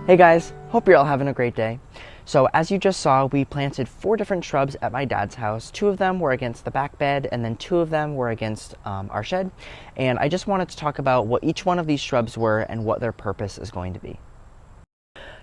Hey guys, hope you're all having a great day. So as you just saw, we planted 4 different shrubs at my dad's house. 2 of them were against the back bed, and then 2 of them were against our shed. And I just wanted to talk about what each one of these shrubs were and what their purpose is going to be.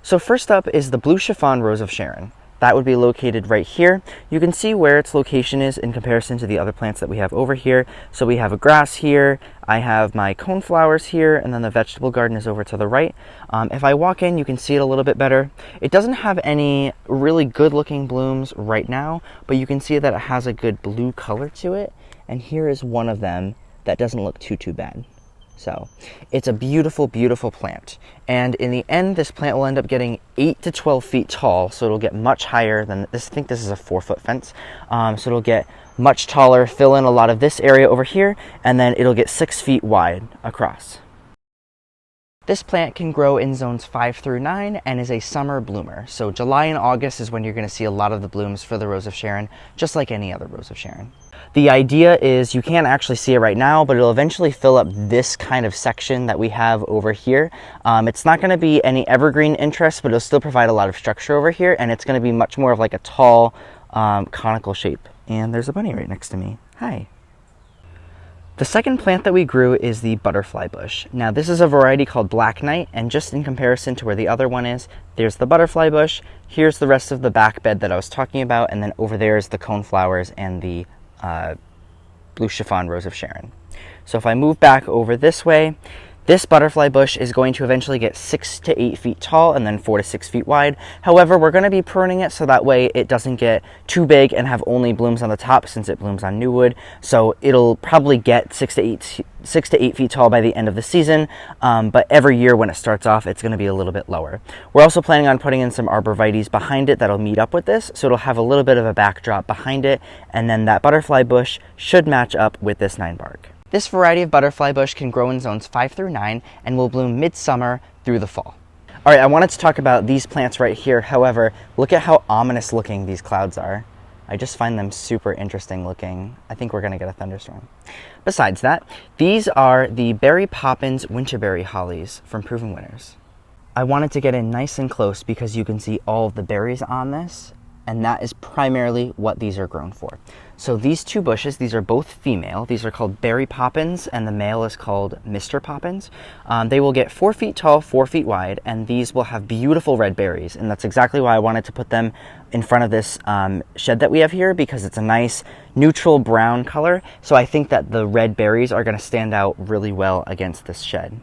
So first up is the blue chiffon rose of Sharon. That would be located right here. You can see where its location is in comparison to the other plants that we have over here. So we have a grass here, I have my coneflowers here, and then the vegetable garden is over to the right. If I walk in, you can see it a little bit better. It doesn't have any really good looking blooms right now, but you can see that it has a good blue color to it. And here is one of them that doesn't look too bad. So it's a beautiful, beautiful plant. And in the end, this plant will end up getting 8 to 12 feet tall. So it'll get much higher than this. I think this is a 4-foot fence. So it'll get much taller, fill in a lot of this area over here, and then it'll get 6 feet wide across. This plant can grow in zones 5 through 9 and is a summer bloomer. So July and August is when you're going to see a lot of the blooms for the Rose of Sharon, just like any other Rose of Sharon. The idea is, you can't actually see it right now, but it'll eventually fill up this kind of section that we have over here. It's not going to be any evergreen interest, but it'll still provide a lot of structure over here, and it's going to be much more of like a tall conical shape. And there's a bunny right next to me. Hi. The second plant that we grew is the butterfly bush. Now this is a variety called Black Knight, and just in comparison to where the other one is, there's the butterfly bush, here's the rest of the back bed that I was talking about, and then over there is the coneflowers and the blue chiffon rose of Sharon. So if I move back over this way, this butterfly bush is going to eventually get 6 to 8 feet tall and then 4 to 6 feet wide. However, we're going to be pruning it so that way it doesn't get too big and have only blooms on the top, since it blooms on new wood. So it'll probably get 6 to 8 feet tall by the end of the season, but every year when it starts off, it's going to be a little bit lower. We're also planning on putting in some arborvitaes behind it that'll meet up with this, so it'll have a little bit of a backdrop behind it, and then that butterfly bush should match up with this 9-bark. This variety of butterfly bush can grow in zones 5 through 9 and will bloom midsummer through the fall. All right, I wanted to talk about these plants right here. However, look at how ominous looking these clouds are. I just find them super interesting looking. I think we're gonna get a thunderstorm. Besides that, these are the Berry Poppins Winterberry Hollies from Proven Winners. I wanted to get in nice and close because you can see all of the berries on this, and that is primarily what these are grown for. So these 2 bushes, these are both female. These are called Berry Poppins, and the male is called Mr. Poppins. They will get 4 feet tall, 4 feet wide, and these will have beautiful red berries. And that's exactly why I wanted to put them in front of this shed that we have here, because it's a nice neutral brown color. So I think that the red berries are going to stand out really well against this shed.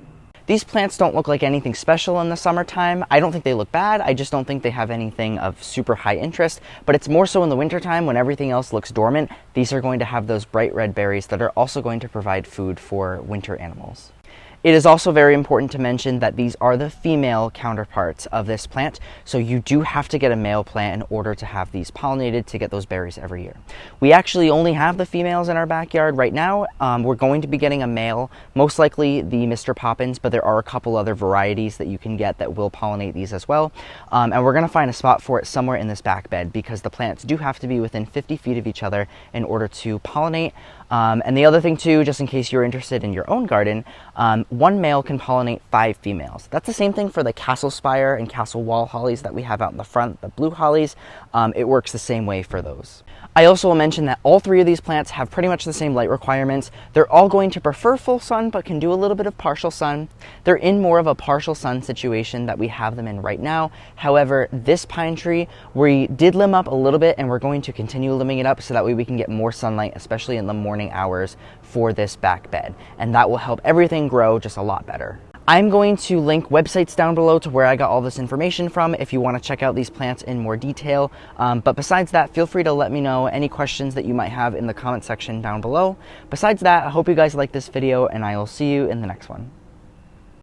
These plants don't look like anything special in the summertime. I don't think they look bad. I just don't think they have anything of super high interest, but it's more so in the wintertime when everything else looks dormant. These are going to have those bright red berries that are also going to provide food for winter animals. It is also very important to mention that these are the female counterparts of this plant, so you do have to get a male plant in order to have these pollinated to get those berries every year. We actually only have the females in our backyard right now. We're going to be getting a male, most likely the Mr. Poppins, but there are a couple other varieties that you can get that will pollinate these as well. And we're going to find a spot for it somewhere in this back bed, because the plants do have to be within 50 feet of each other in order to pollinate. And the other thing too, just in case you're interested in your own garden, 1 male can pollinate 5 females. That's the same thing for the castle spire and castle wall hollies that we have out in the front, the blue hollies. It works the same way for those. I also will mention that all 3 of these plants have pretty much the same light requirements. They're all going to prefer full sun, but can do a little bit of partial sun. They're in more of a partial sun situation that we have them in right now. However, this pine tree, we did limb up a little bit, and we're going to continue limbing it up so that way we can get more sunlight, especially in the morning hours for this back bed. And that will help everything grow just a lot better. I'm going to link websites down below to where I got all this information from if you want to check out these plants in more detail. But besides that, feel free to let me know any questions that you might have in the comment section down below. Besides that, I hope you guys like this video, and I will see you in the next one.